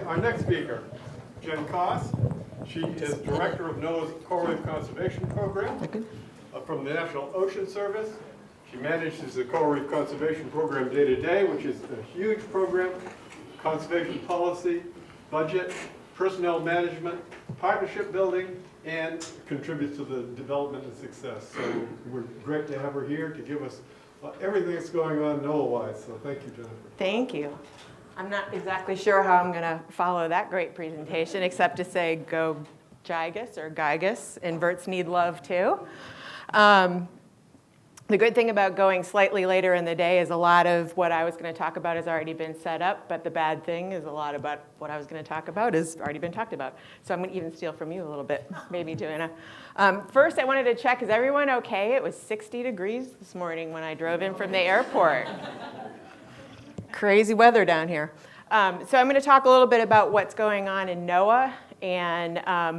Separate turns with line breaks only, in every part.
our next speaker, Jen Koss. She is Director of NOAA's Coral Reef Conservation Program from the National Ocean Service. She manages the Coral Reef Conservation Program day to day, which is a huge program, conservation policy, budget, personnel management, partnership building, and contributes to the development and success. So we're great to have her here to give us everything that's going on NOAA-wise. So thank you, Jennifer.
Thank you. I'm not exactly sure how I'm going to follow that great presentation, except to say go Gigas or Gigas. Inverts need love too. The good thing about going slightly later in the day is a lot of what I was going to talk about has already been set up, but the bad thing is a lot about what I was going to talk about has already been talked about. So I'm going to even steal from you a little bit, maybe, Joanna. First, I wanted to check, is everyone okay? It was 60 degrees this morning when I drove in from the airport. Crazy weather down here. So I'm going to talk a little bit about what's going on in NOAA. And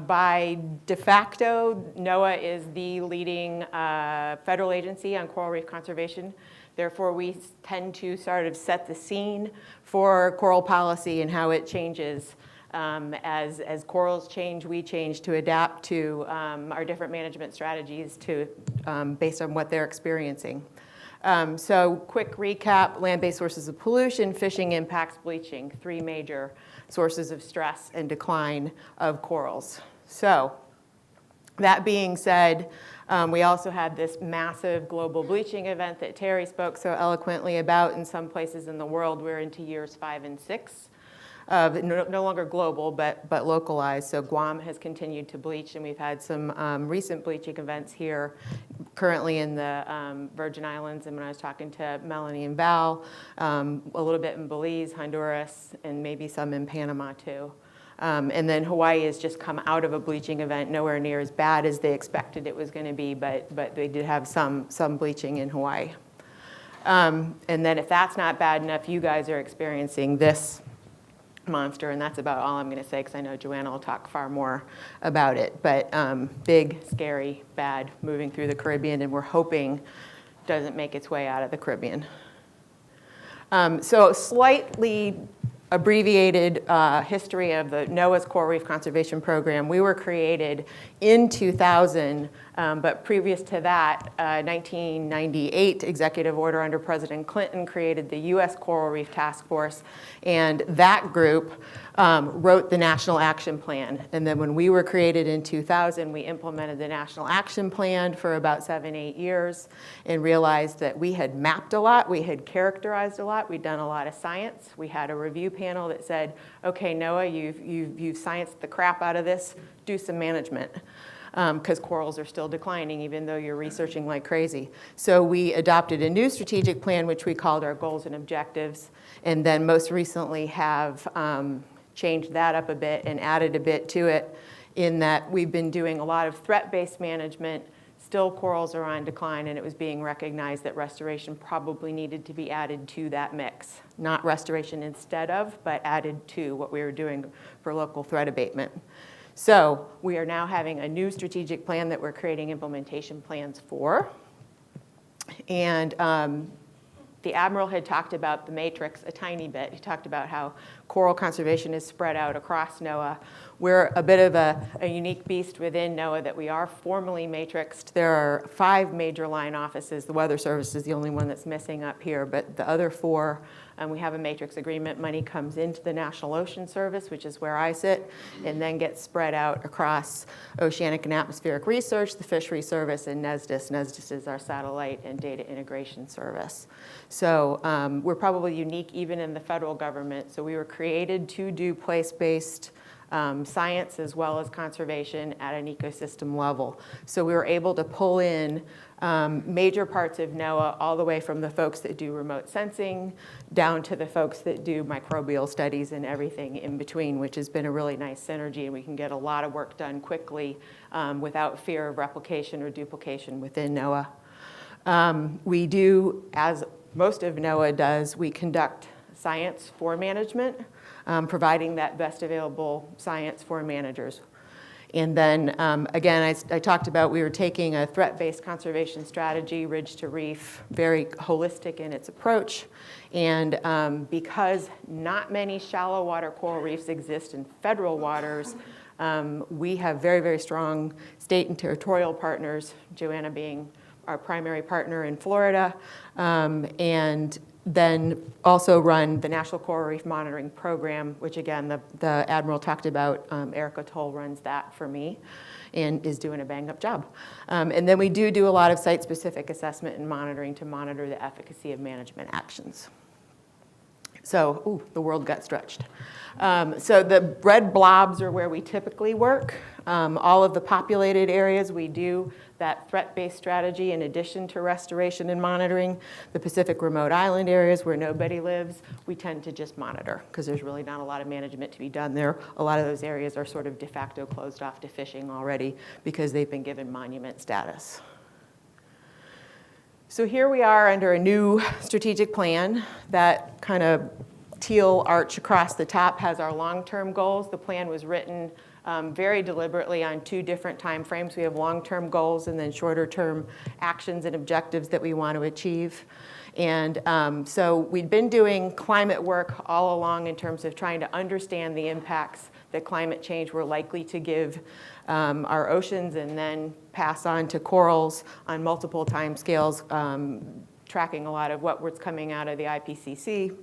by de facto, NOAA is the leading federal agency on coral reef conservation. Therefore, we tend to sort of set the scene for coral policy and how it changes. As corals change, we change to adapt to our different management strategies to, based on what they're experiencing. So quick recap, land-based sources of pollution, fishing impacts, bleaching, three major sources of stress and decline of corals. So that being said, we also had this massive global bleaching event that Terry spoke so eloquently about. In some places in the world, we're into years 5 and 6. No longer global, but localized. So Guam has continued to bleach, and we've had some recent bleaching events here, currently in the Virgin Islands, and when I was talking to Melanie and Val, a little bit in Belize, Honduras, and maybe some in Panama too. And then Hawaii has just come out of a bleaching event, nowhere near as bad as they expected it was going to be, but they did have some bleaching in Hawaii. And then if that's not bad enough, you guys are experiencing this monster, and that's about all I'm going to say because I know Joanna will talk far more about it. But big, scary, bad, moving through the Caribbean, and we're hoping doesn't make its way out of the Caribbean. So slightly abbreviated history of the NOAA's Coral Reef Conservation Program. We were created in 2000, but previous to that, 1998 executive order under President Clinton created the US Coral Reef Task Force, and that group wrote the National Action Plan. And then when we were created in 2000, we implemented the National Action Plan for about 7-8 years and realized that we had mapped a lot, we had characterized a lot, we'd done a lot of science. We had a review panel that said, okay, NOAA, you've scienced the crap out of this, do some management. Because corals are still declining even though you're researching like crazy. So we adopted a new strategic plan, which we called our goals and objectives, and then most recently have changed that up a bit and added a bit to it in that we've been doing a lot of threat-based management. Still corals are on decline, and it was being recognized that restoration probably needed to be added to that mix. Not restoration instead of, but added to what we were doing for local threat abatement. So we are now having a new strategic plan that we're creating implementation plans for. And the Admiral had talked about the matrix a tiny bit. He talked about how coral conservation is spread out across NOAA. We're a bit of a unique beast within NOAA that we are formally matrixed. There are 5 major line offices. The Weather Service is the only one that's missing up here, but the other 4, we have a matrix agreement. Money comes into the National Ocean Service, which is where I sit, and then gets spread out across Oceanic and Atmospheric Research, the Fisheries Service, and NESDIS. NESDIS is our satellite and data integration service. So we're probably unique even in the federal government. So we were created to do place-based science as well as conservation at an ecosystem level. So we were able to pull in major parts of NOAA, all the way from the folks that do remote sensing down to the folks that do microbial studies and everything in between, which has been a really nice synergy, and we can get a lot of work done quickly without fear of replication or duplication within NOAA. We do, as most of NOAA does, we conduct science for management, providing that best available science for managers. And then, again, I talked about we were taking a threat-based conservation strategy, ridge to reef, very holistic in its approach. And because not many shallow water coral reefs exist in federal waters, we have very, very strong state and territorial partners, Joanna being our primary partner in Florida, and then also run the National Coral Reef Monitoring Program, which again, the Admiral talked about. Erica Toll runs that for me and is doing a bang-up job. And then we do a lot of site-specific assessment and monitoring to monitor the efficacy of management actions. So, ooh, the world got stretched. So the red blobs are where we typically work. All of the populated areas, we do that threat-based strategy in addition to restoration and monitoring. The Pacific remote island areas where nobody lives, we tend to just monitor because there's really not a lot of management to be done there. A lot of those areas are sort of de facto closed off to fishing already because they've been given monument status. So here we are under a new strategic plan. That kind of teal arch across the top has our long-term goals. The plan was written very deliberately on 2 different time frames. We have long-term goals and then shorter-term actions and objectives that we want to achieve. And so we'd been doing climate work all along in terms of trying to understand the impacts that climate change were likely to give our oceans and then pass on to corals on multiple timescales, tracking a lot of what was coming out of the IPCC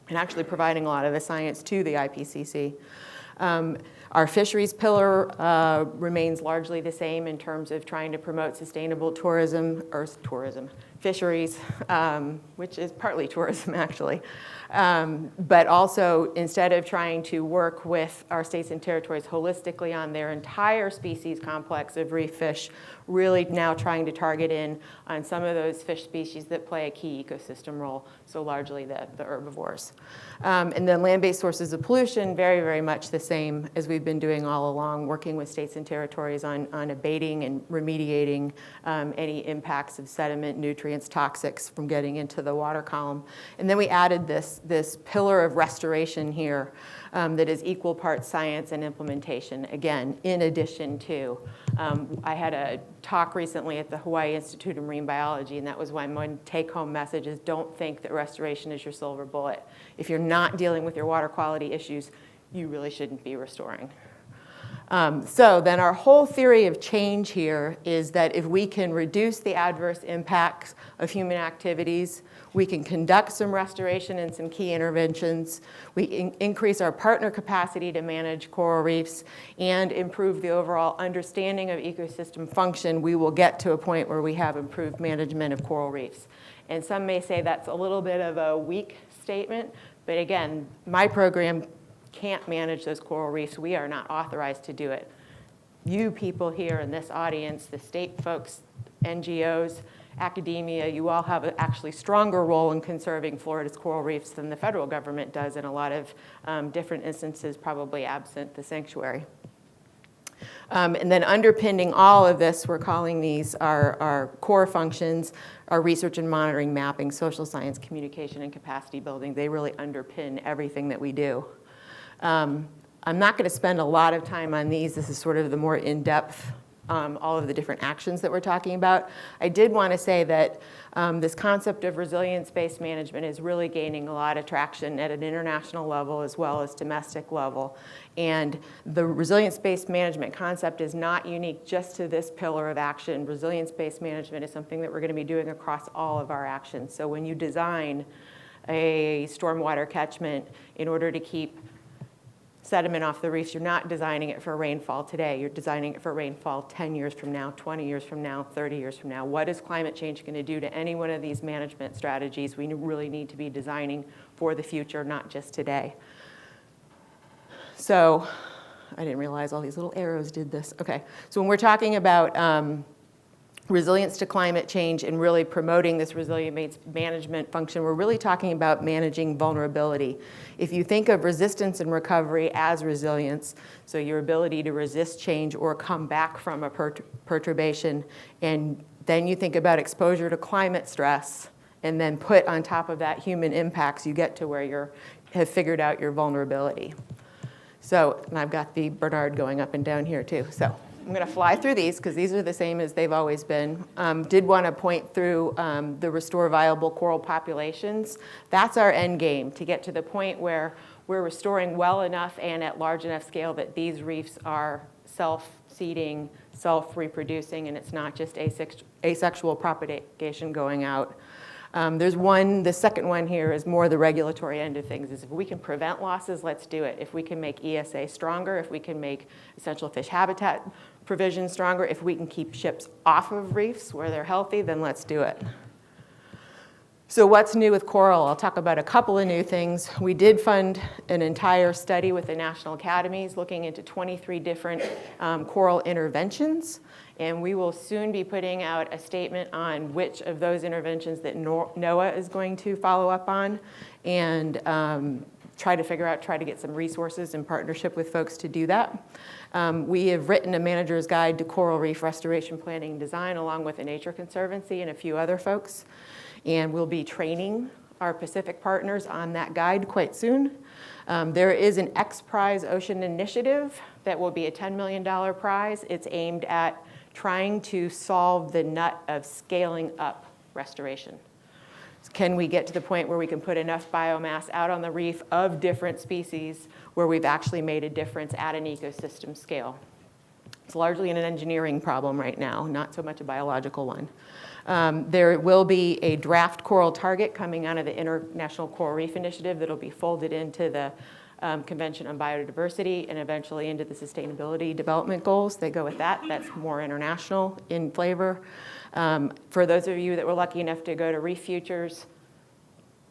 and actually providing a lot of the science to the IPCC. Our fisheries pillar remains largely the same in terms of trying to promote sustainable tourism, earth tourism, fisheries, which is partly tourism actually. But also, instead of trying to work with our states and territories holistically on their entire species complex of reef fish, really now trying to target in on some of those fish species that play a key ecosystem role, so largely the herbivores. And then land-based sources of pollution, very, very much the same as we've been doing all along, working with states and territories on abating and remediating any impacts of sediment, nutrients, toxics from getting into the water column. And then we added this pillar of restoration here that is equal parts science and implementation, again, in addition to. I had a talk recently at the Hawaii Institute of Marine Biology, and that was one take-home message is don't think that restoration is your silver bullet. If you're not dealing with your water quality issues, you really shouldn't be restoring. So then our whole theory of change here is that if we can reduce the adverse impacts of human activities, we can conduct some restoration and some key interventions, we increase our partner capacity to manage coral reefs, and improve the overall understanding of ecosystem function, we will get to a point where we have improved management of coral reefs. And some may say that's a little bit of a weak statement, but again, my program can't manage those coral reefs. We are not authorized to do it. You people here in this audience, the state folks, NGOs, academia, you all have an actually stronger role in conserving Florida's coral reefs than the federal government does in a lot of different instances, probably absent the sanctuary. And then underpinning all of this, we're calling these our core functions, our research and monitoring, mapping, social science, communication, and capacity building. They really underpin everything that we do. I'm not going to spend a lot of time on these. This is sort of the more in-depth, all of the different actions that we're talking about. I did want to say that this concept of resilience-based management is really gaining a lot of traction at an international level as well as domestic level. And the resilience-based management concept is not unique just to this pillar of action. Resilience-based management is something that we're going to be doing across all of our actions. So when you design a stormwater catchment in order to keep sediment off the reefs, you're not designing it for rainfall today. You're designing it for rainfall 10 years from now, 20 years from now, 30 years from now. What is climate change going to do to any one of these management strategies? We really need to be designing for the future, not just today. So I didn't realize all these little arrows did this. Okay, so when we're talking about resilience to climate change and really promoting this resilient management function, we're really talking about managing vulnerability. If you think of resistance and recovery as resilience, so your ability to resist change or come back from a perturbation, and then you think about exposure to climate stress, and then put on top of that human impacts, you get to where you have figured out your vulnerability. So, and I've got the Bernard going up and down here too. So I'm going to fly through these because these are the same as they've always been. Did want to point through the restore viable coral populations. That's our end game, to get to the point where we're restoring well enough and at large enough scale that these reefs are self-seeding, self-reproducing, and it's not just asexual propagation going out. There's one, the second one here is more the regulatory end of things, is if we can prevent losses, let's do it. If we can make ESA stronger, if we can make essential fish habitat provision stronger, if we can keep ships off of reefs where they're healthy, then let's do it. So what's new with coral? I'll talk about a couple of new things. We did fund an entire study with the National Academies looking into 23 different coral interventions. And we will soon be putting out a statement on which of those interventions that NOAA is going to follow up on, and try to get some resources in partnership with folks to do that. We have written a manager's guide to coral reef restoration planning and design along with the Nature Conservancy and a few other folks. And we'll be training our Pacific partners on that guide quite soon. There is an X Prize Ocean Initiative that will be a $10 million prize. It's aimed at trying to solve the nut of scaling up restoration. Can we get to the point where we can put enough biomass out on the reef of different species where we've actually made a difference at an ecosystem scale? It's largely an engineering problem right now, not so much a biological one. There will be a draft coral target coming out of the International Coral Reef Initiative that'll be folded into the Convention on Biodiversity and eventually into the Sustainability Development Goals. They go with that. That's more international in flavor. For those of you that were lucky enough to go to Reef Futures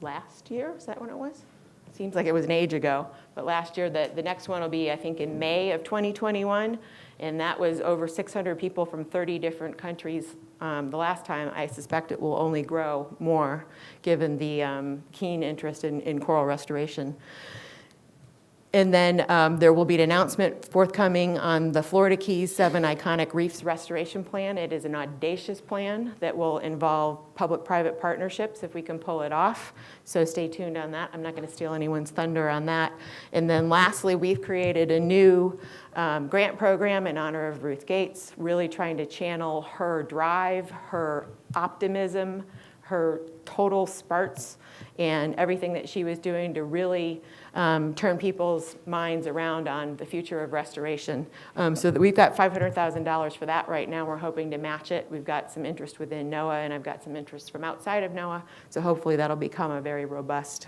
last year, is that when it was? Seems like it was an age ago, but last year, the next one will be, I think, in May of 2021, and that was over 600 people from 30 different countries. The last time, I suspect it will only grow more, given the keen interest in coral restoration. And then there will be an announcement forthcoming on the Florida Keys 7 Iconic Reefs Restoration Plan. It is an audacious plan that will involve public-private partnerships if we can pull it off. So stay tuned on that. I'm not going to steal anyone's thunder on that. And then lastly, we've created a new grant program in honor of Ruth Gates, really trying to channel her drive, her optimism, her total sparks, and everything that she was doing to really turn people's minds around on the future of restoration. So that we've got $500,000 for that right now. We're hoping to match it. We've got some interest within NOAA, and I've got some interest from outside of NOAA. So hopefully that'll become a very robust.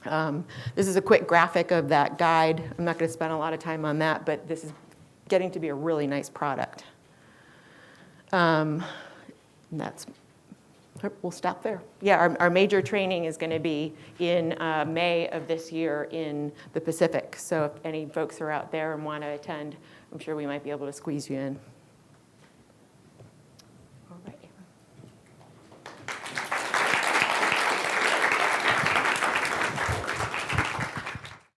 This is a quick graphic of that guide. I'm not going to spend a lot of time on that, but this is getting to be a really nice product. And we'll stop there. Yeah, our major training is going to be in May of this year in the Pacific. So if any folks are out there and want to attend, I'm sure we might be able to squeeze you in.